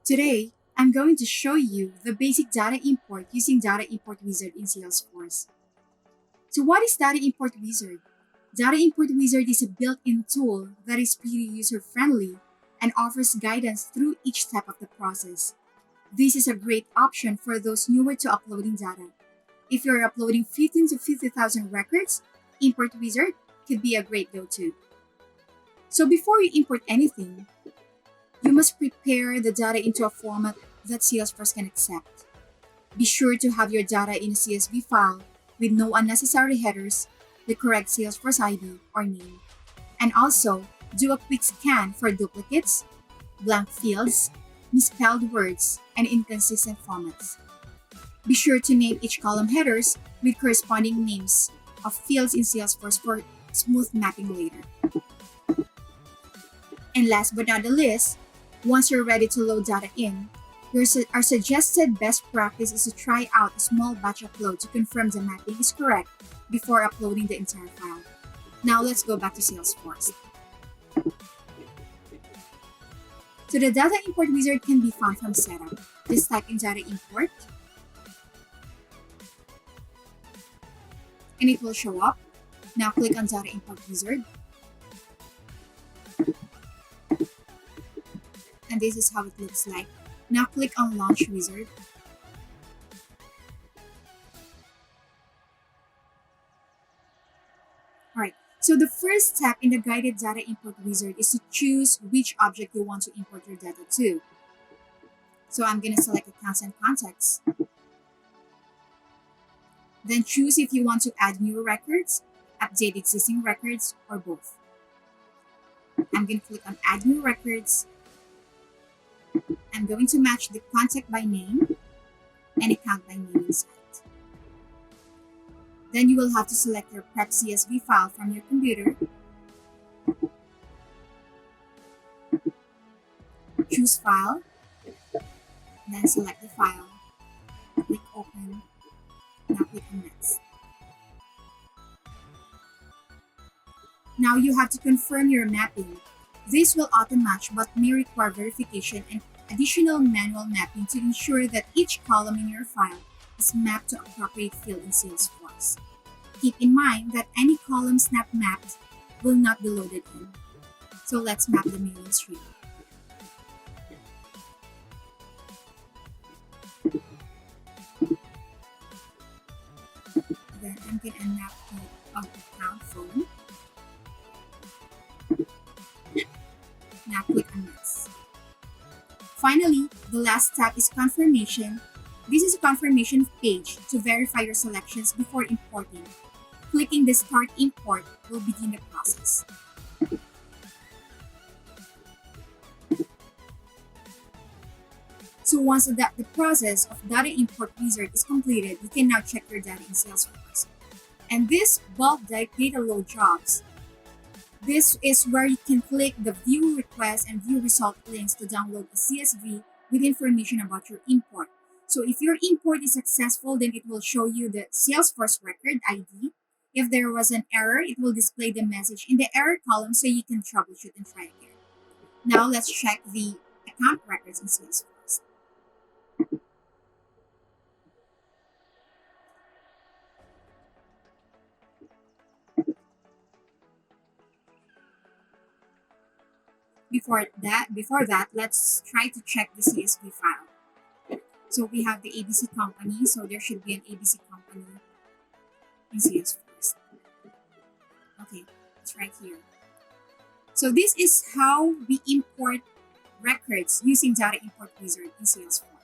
Today, I'm going to show you the basic data import using Data Import Wizard in Salesforce. So what is Data Import Wizard? Data Import Wizard is a built-in tool that is pretty user-friendly and offers guidance through each step of the process. This is a great option for those newer to uploading data. If you're uploading 15 to 50,000 records, Import Wizard could be a great go-to. So before you import anything, you must prepare the data into a format that Salesforce can accept. Be sure to have your data in a CSV file with no unnecessary headers, the correct Salesforce ID or name, and also do a quick scan for duplicates, blank fields, misspelled words, and inconsistent formats. Be sure to name each column headers with corresponding names of fields in Salesforce for smooth mapping later. And last but not the least, once you're ready to load data in, our suggested best practice is to try out a small batch upload to confirm the mapping is correct before uploading the entire file. Now let's go back to Salesforce. So the Data Import Wizard can be found from Setup. Just type in Data Import, and it will show up. Now click on Data Import Wizard. And this is how it looks like. Now click on Launch Wizard. Alright, so the first step in the guided data import wizard is to choose which object you want to import your data to. So I'm going to select Accounts and Contacts. Then choose if you want to add new records, update existing records, or both. I'm going to click on Add New Records. I'm going to match the contact by name and account by name inside. Then you will have to select your prep CSV file from your computer. Choose File, then select the file. Click Open. Now click on Next. Now you have to confirm your mapping. This will auto-match but may require verification and additional manual mapping to ensure that each column in your file is mapped to appropriate field in Salesforce. Keep in mind that any columns not mapped will not be loaded in. So let's map the mailing stream. Then I'm going to map the account phone. Now click on Next. Finally, the last step is confirmation. This is a confirmation page to verify your selections before importing. Clicking the Start Import will begin the process. So once the process of Data Import Wizard is completed, you can now check your data in Salesforce. And this bulk data load jobs, this is where you can click the View Request and View Result links to download a CSV with information about your import. So if your import is successful, then it will show you the Salesforce record ID. If there was an error, it will display the message in the error column so you can troubleshoot and try again. Now let's check the account records in Salesforce. Before that, let's try to check the CSV file. So we have the ABC company, so there should be an ABC company in Salesforce. Okay, it's right here. So this is how we import records using Data Import Wizard in Salesforce.